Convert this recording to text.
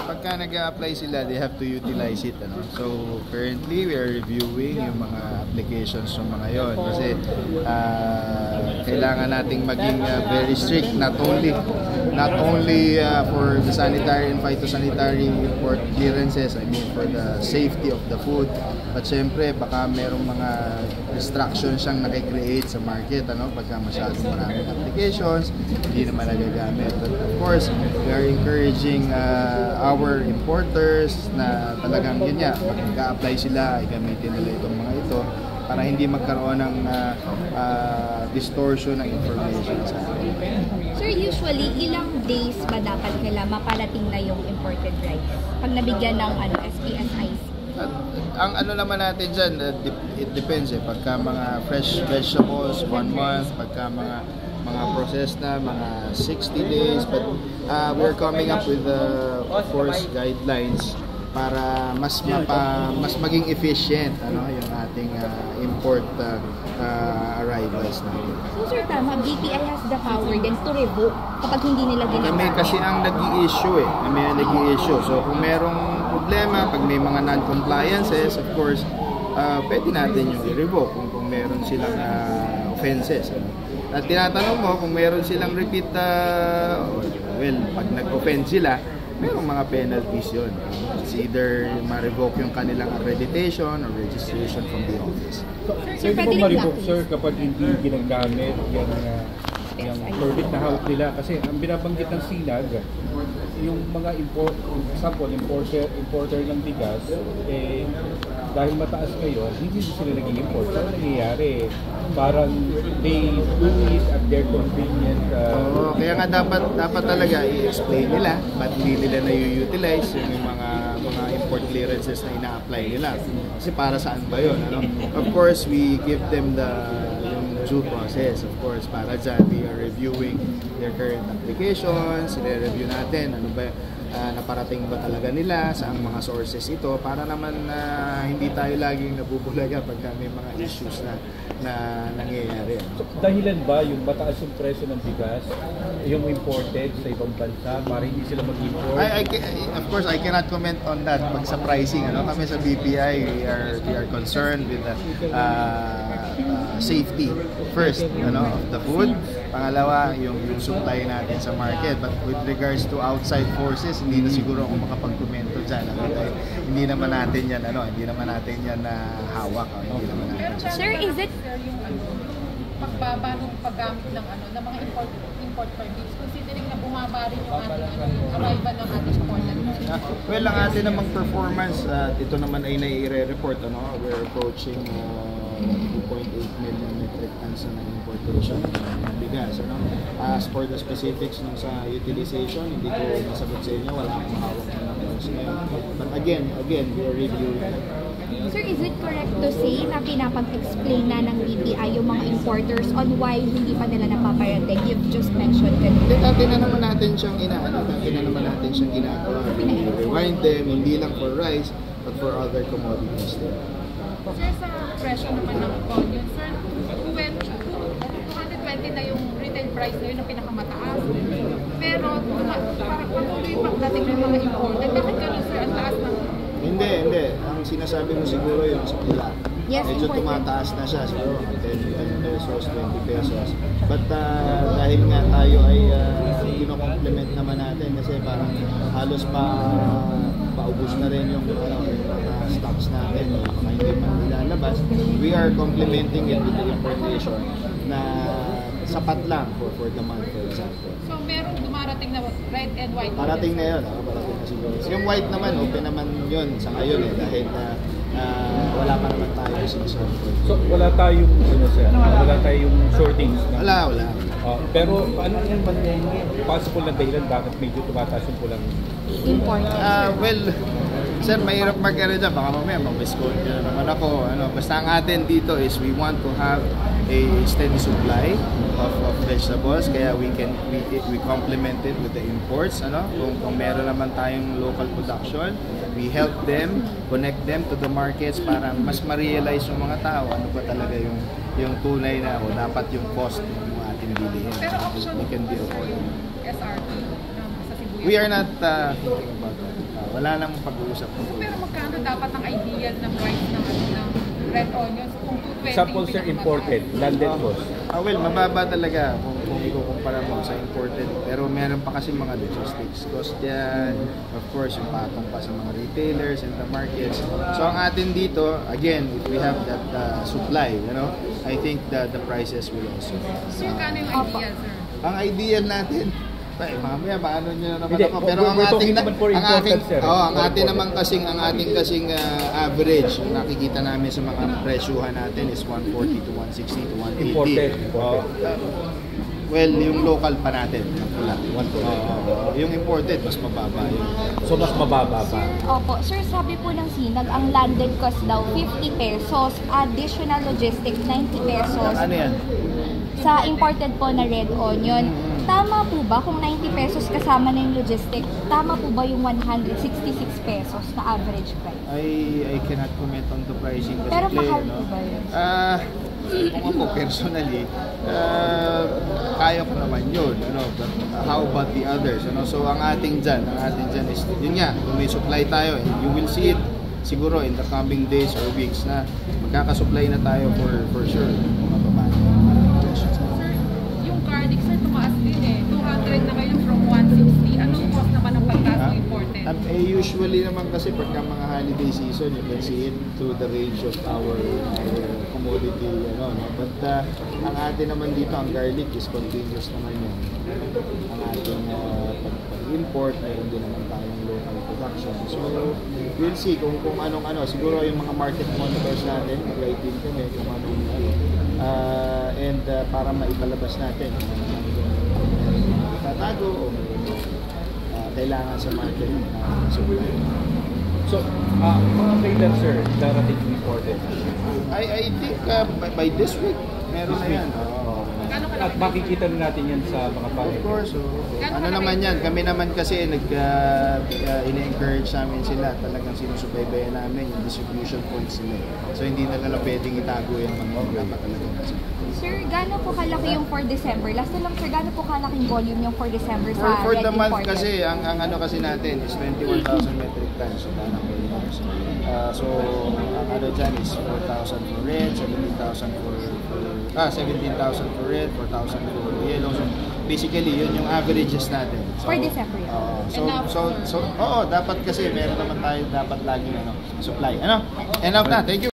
pagka nag-a-apply sila, they have to utilize it. Ano? So, currently, we are reviewing yung mga applications ng mga yon. Kasi, kailangan nating maging very strict, not only for the sanitary and phytosanitary import clearances, I mean, for the safety of the food. But syempre, baka merong mga distractions siyang nakikreate sa market, ano? Pagka masyadong maraming applications, hindi naman nagagamit. But of course, we are encouraging our importers na talagang yun nga, pag nag-a-apply sila, gamitin nila itong mga ito para hindi magkaroon ng distortion ng information sa atin. Sir, usually, ilang days ba dapat kailangan maparating na yung imported rice? Pag nabigyan ng SPSIC? Ang ano naman natin dyan, it depends eh. Pagka mga fresh vegetables, 1 month. Pagka mga processed na, mga 60 days. But we're coming up with, of course, guidelines para mas maging efficient yung ating import arrivals natin. So sir, tama, BPI has the power then to revoke kapag hindi nila ginagamit. Kami kasi ang nag-i-issue eh. Kami ang nag-i-issue. So kung merong problema, pag may mga non-compliances, of course, pwede natin yung i-revoke kung meron silang offenses. At tinatanong mo kung meron silang repeat, pag nag-offend sila, merong mga penalties yun. It's either ma-revoke yung kanilang accreditation or registration from the office. Sir, di ba ma-revoke, sir, kapag hindi ginagamit yung permit na hawak nila? Kasi ang binabanggit ng SINAG, yung mga example, importer ng bigas, dahil mataas ngayon, hindi sila nag-i-import. So, nangyayari, parang they do it at their convenience. Kaya nga dapat talaga i-explain nila ba't hindi nila na-utilize yung mga import clearances na ina-apply nila. Kasi para saan ba yun? Ano? Of course, we give them yung due process. Of course, para dyan, we are reviewing their current applications, i-review natin, ano ba naparating ba talaga nila, saang mga sources ito, para naman hindi tayo laging nabubulaga pagka may mga issues na nangyayari. So, dahilan ba yung mataas yung presyo ng bigas, yung imported sa ibang bansa, para hindi sila mag-import? Of course, I cannot comment on that. Pag sa pricing, kami sa BPI, we are concerned with the safety first of the food. Pangalawa, yung supply natin sa market. But with regards to outside forces, hindi na siguro ako makapag-komento dyan. Hindi naman natin yan, hawak. Hindi naman natin. Sir, is it pagbaba ng paggamit ng mga import permits, considering na bumaba rin yung ating arrival ng ating imported? Well, ang atin namang performance, ito naman ay nai-report. We're approaching 2.8 million metric tons na importation ng bigas. As for the specifics sa utilization, hindi ko masagot sa inyo, wala akong mahawak na numbers ngayon. But again, we are reviewing. Sir, is it correct to say na pinapag-explain na ng BPI yung mga importers on why hindi pa nila napaparating? You've just mentioned that. Dati na naman natin siyang ginagawa. We rewind them, hindi lang for rice, but for other commodities. Sir, sa presyo naman ng onion, sir, 220 na yung retail price na yun ang pinakamataas. Pero parang patuloy pagdating ng mga imported. Bakit ganun, sir? Ang taas ng... Hindi. Ang sinasabi mo siguro yung sa pila. Yes, medyo tumataas na siya, siguro 10 pesos, 20 pesos. But dahil nga tayo ay kino-complement naman natin kasi parang halos paubos na rin yung mga stocks natin, mga hindi man nilalabas. We are complementing it with the importation na sapat lang for the month, for example. So meron dumarating na red and white? Parating na yun, parating na siguro. Yung white naman, open naman yun sa ngayon dahil wala pa naman tayo sinusunod. So wala tayong shortings? Wala. Pero ano yung possible na dahilan bakit medyo tumataas yung pulang import? Well, sir, mahirap mag-ano dyan. Baka mamaya mag-misquote nyo naman ako. Basta ang atin dito is we want to have a steady supply of vegetables. Kaya we complement it with the imports. Kung meron naman tayong local production, we help them, connect them to the markets para mas ma-realize yung mga tao ano ba talaga yung tunay na dapat yung cost ng ating bilihin. Pero option we can be affordable. SRP sa Cebu We are not thinking about that. Wala namang pag-uusap. Pero magkano dapat ang ideal na price ng red onions kung 220 Example, sir, imported, landed cost. Well, mababa talaga kung ikukumpara mo sa imported. Pero meron pa kasi mga logistics cost yan. Of course, yung patong pa sa mga retailers and the markets. So, ang atin dito, again, if we have that supply, I think the prices will also. So, kano yung ideal, sir? Ang ideal natin, mamaya paano niyo na naman Hindi, ako, pero ang we're ating talking naman for imported, sir. ang ating naman kasing average yung nakikita namin sa mga presyuhan natin is 140 to 160 to 180. Imported. Well, yung local pa natin, wala. Yung imported mas mababa yun. So, mas mababa pa. Opo. Sir, sabi po ng Sinag, ang landed cost daw 50 pesos, additional logistics 90 pesos. Ano yan? Sa imported po na red onion, tama po ba kung 90 pesos kasama na yung logistic? Tama po ba yung 166 pesos na average price? I cannot comment on the pricing kasi Pero mahal no? po ba yun? Kung ako personally, kaya ko naman yun. But how about the others? So ang ating dyan is, yun nga, kung may supply tayo, and you will see it siguro in the coming days or weeks na magkakasupply na tayo for sure. Mababa na yung ating presyo. Sir, yung garlic, sir, tumaas din eh. 200 na kayo from 160. Anong cost naman ang pagtaas ng imported? Usually naman kasi pagka mga holiday season, you can see it through the range of our commodity, But ang atin naman dito, ang garlic is continuous naman yun. Ang ating pag-import, mayroon din naman tayong local production. So, we'll see kung anong siguro yung mga market monitors natin, mag-guide din kami kung anong and para maipalabas natin kung ano itatago o kailangan sa market supply. So, mga kailan, sir, darating imported? I think by this week, meron na yan. At makikita na natin yan sa mga Of package. course. Ano naman yan, kami naman kasi ine-encourage namin sila. Talagang sinusubaybayan namin yung distribution points nila. So hindi na nila pwedeng itago yung mga dapat talaga kasi. Sir, gaano po kalaki yung for December? Last na lang, sir, gaano po kalaking volume yung for December sa For red the month imported? kasi, ang ano kasi natin is 21,000 metric tons. So, parang so ang ano dyan is 4,000 for red, 17,000 for red, 4,000 for yellow. So, basically, yun yung averages natin. So, For December yan. dapat kasi meron naman tayo dapat laging supply. Enough na. Thank you.